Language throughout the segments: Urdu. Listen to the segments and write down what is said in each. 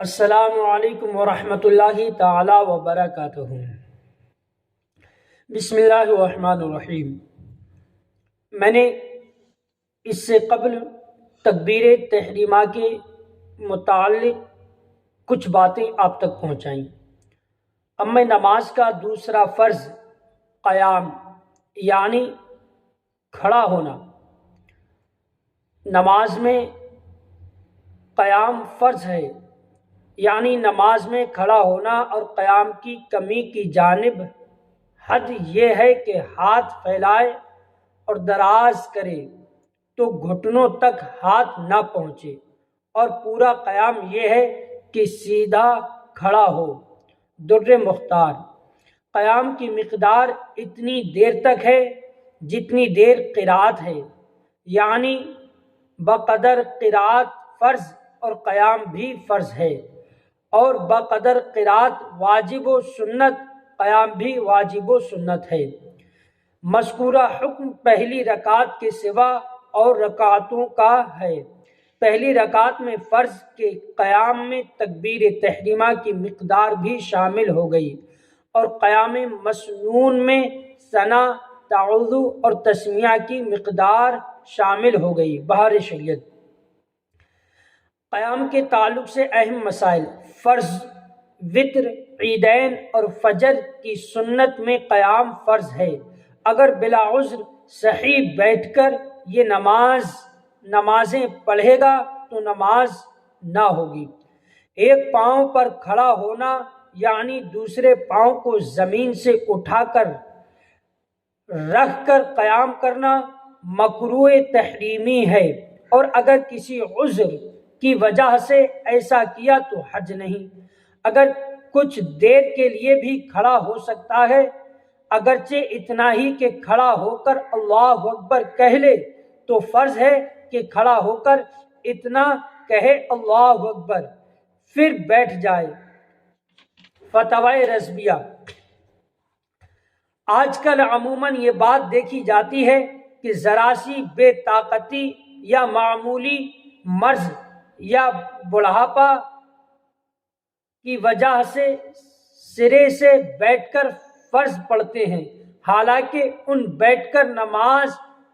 السلام علیکم ورحمۃ اللہ تعالی وبرکاتہ۔ بسم اللہ الرحمن الرحیم۔ میں نے اس سے قبل تکبیر تحریمہ کے متعلق کچھ باتیں آپ تک پہنچائیں۔ اب میں نماز کا دوسرا فرض قیام یعنی کھڑا ہونا، نماز میں قیام فرض ہے، یعنی نماز میں کھڑا ہونا اور قیام کی کمی کی جانب حد یہ ہے کہ ہاتھ پھیلائے اور دراز کرے تو گھٹنوں تک ہاتھ نہ پہنچے، اور پورا قیام یہ ہے کہ سیدھا کھڑا ہو۔ در مختار: قیام کی مقدار اتنی دیر تک ہے جتنی دیر قرات ہے، یعنی بقدر قرات فرض اور قیام بھی فرض ہے، اور بقدر قرات واجب و سنت قیام بھی واجب و سنت ہے۔ مذکورہ حکم پہلی رکعت کے سوا اور رکعتوں کا ہے۔ پہلی رکعت میں فرض کے قیام میں تکبیر تحریمہ کی مقدار بھی شامل ہو گئی، اور قیام مسنون میں ثنا، تعوذ اور تسمیہ کی مقدار شامل ہو گئی۔ بہار شریعت: قیام کے تعلق سے اہم مسائل: فرض، وتر، عیدین اور فجر کی سنت میں قیام فرض ہے۔ اگر بلا عذر صحیح بیٹھ کر یہ نمازیں پڑھے گا تو نماز نہ ہوگی۔ ایک پاؤں پر کھڑا ہونا یعنی دوسرے پاؤں کو زمین سے اٹھا کر رکھ کر قیام کرنا مکروہ تحریمی ہے، اور اگر کسی عذر کی وجہ سے ایسا کیا تو حرج نہیں۔ اگر کچھ دیر کے لیے بھی کھڑا ہو سکتا ہے، اگرچہ اتنا ہی کہ کھڑا ہو کر اللہ اکبر کہہ لے، تو فرض ہے کہ کھڑا ہو کر اتنا کہے اللہ اکبر پھر بیٹھ جائے۔ فتاوی رضویہ: آج کل عموماً یہ بات دیکھی جاتی ہے کہ ذرا سی بے طاقتی یا معمولی مرض یا بڑھاپا کی وجہ سے سرے سے بیٹھ کر فرض پڑھتے ہیں، حالانکہ ان بیٹھ کر نماز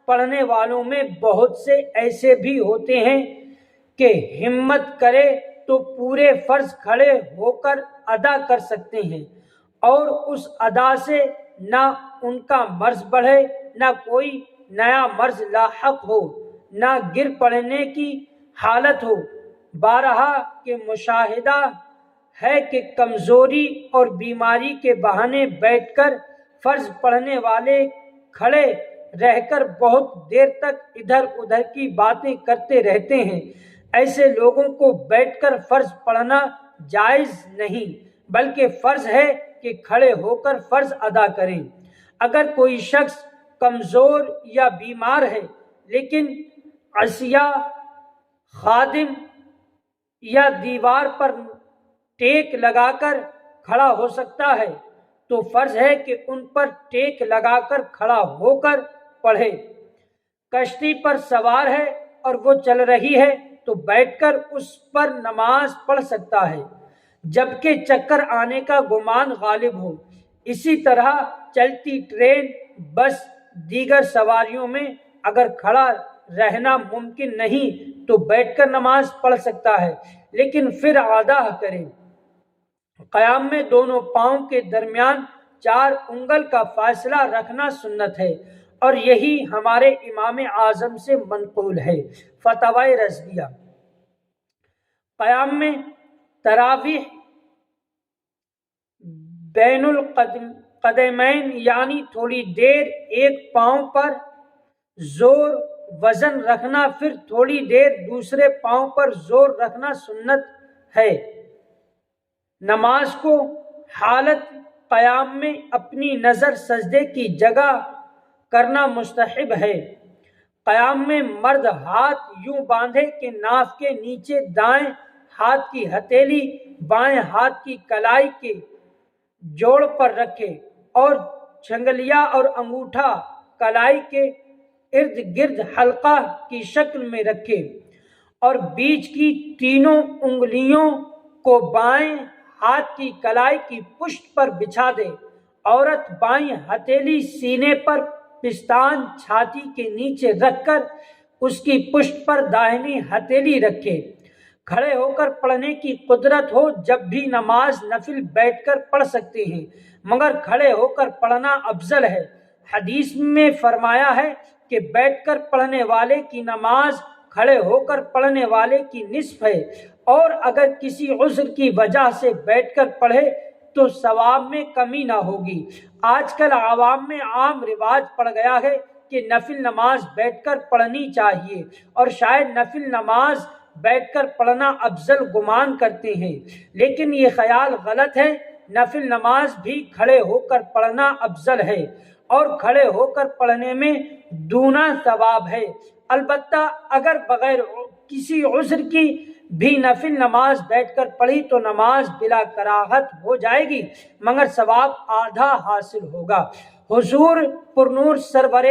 پڑھنے والوں میں بہت سے ایسے بھی ہوتے ہیں کہ ہمت کرے تو پورے فرض کھڑے ہو کر ادا کر سکتے ہیں، اور اس ادا سے نہ ان کا مرض بڑھے، نہ کوئی نیا مرض لاحق ہو، نہ گر پڑنے کی حالت ہو۔ بارہا کہ مشاہدہ ہے کہ کمزوری اور بیماری کے بہانے بیٹھ کر فرض پڑھنے والے کھڑے رہ کر بہت دیر تک ادھر ادھر کی باتیں کرتے رہتے ہیں۔ ایسے لوگوں کو بیٹھ کر فرض پڑھنا جائز نہیں، بلکہ فرض ہے کہ کھڑے ہو کر فرض ادا کریں۔ اگر کوئی شخص کمزور یا بیمار ہے لیکن عصیہ، خادم یا دیوار پر ٹیک لگا کر کھڑا ہو سکتا ہے تو فرض ہے کہ ان پر ٹیک لگا کر کھڑا ہو کر پڑھے۔ کشتی پر سوار ہے اور وہ چل رہی ہے تو بیٹھ کر اس پر نماز پڑھ سکتا ہے جبکہ چکر آنے کا گمان غالب ہو۔ اسی طرح چلتی ٹرین، بس، دیگر سواریوں میں اگر کھڑا رہنا ممکن نہیں تو بیٹھ کر نماز پڑھ سکتا ہے، لیکن پھر ادا کرے۔ قیام میں دونوں پاؤں کے درمیان 4 انگل کا فاصلہ رکھنا سنت ہے، اور یہی ہمارے امام اعظم سے منقول ہے۔ فتاوی رضویہ: قیام میں تراویح بین القدمین یعنی تھوڑی دیر ایک پاؤں پر زور وزن رکھنا، پھر تھوڑی دیر دوسرے پاؤں پر زور رکھنا سنت ہے۔ نماز کو حالت قیام میں اپنی نظر سجدے کی جگہ کرنا مستحب ہے۔ قیام میں مرد ہاتھ یوں باندھے کہ ناف کے نیچے دائیں ہاتھ کی ہتھیلی بائیں ہاتھ کی کلائی کے جوڑ پر رکھے، اور چھنگلیا اور انگوٹھا کلائی کے ارد گرد حلقہ کی شکل میں رکھے، اور بیچ کی تینوں انگلیوں کو بائیں ہاتھ کی کلائی کی پشت پر بچھا دے. عورت بائیں ہتھیلی سینے پر، پستان چھاتی کے نیچے رکھ کر اس کی پشت پر داہنی ہتھیلی رکھے. کھڑے ہو کر پڑھنے کی قدرت ہو جب بھی نماز نفل بیٹھ کر پڑھ سکتے ہیں، مگر کھڑے ہو کر پڑھنا افضل ہے. حدیث میں فرمایا ہے کہ بیٹھ کر پڑھنے والے کی نماز کھڑے ہو کر پڑھنے والے کی نصف ہے، اور اگر کسی عذر کی وجہ سے بیٹھ کر پڑھے تو ثواب میں کمی نہ ہوگی. آج کل عوام میں عام رواج پڑ گیا ہے کہ نفل نماز بیٹھ کر پڑھنی چاہیے، اور شاید نفل نماز بیٹھ کر پڑھنا افضل گمان کرتے ہیں، لیکن یہ خیال غلط ہے. نفل نماز بھی کھڑے ہو کر پڑھنا افضل ہے، اور کھڑے ہو کر پڑھنے میں دونا ثواب ہے. البتہ اگر بغیر کسی عذر کی بھی نفل نماز بیٹھ کر پڑھی تو نماز بلا کراہت ہو جائے گی، مگر ثواب آدھا حاصل ہوگا. حضور پرنور سرور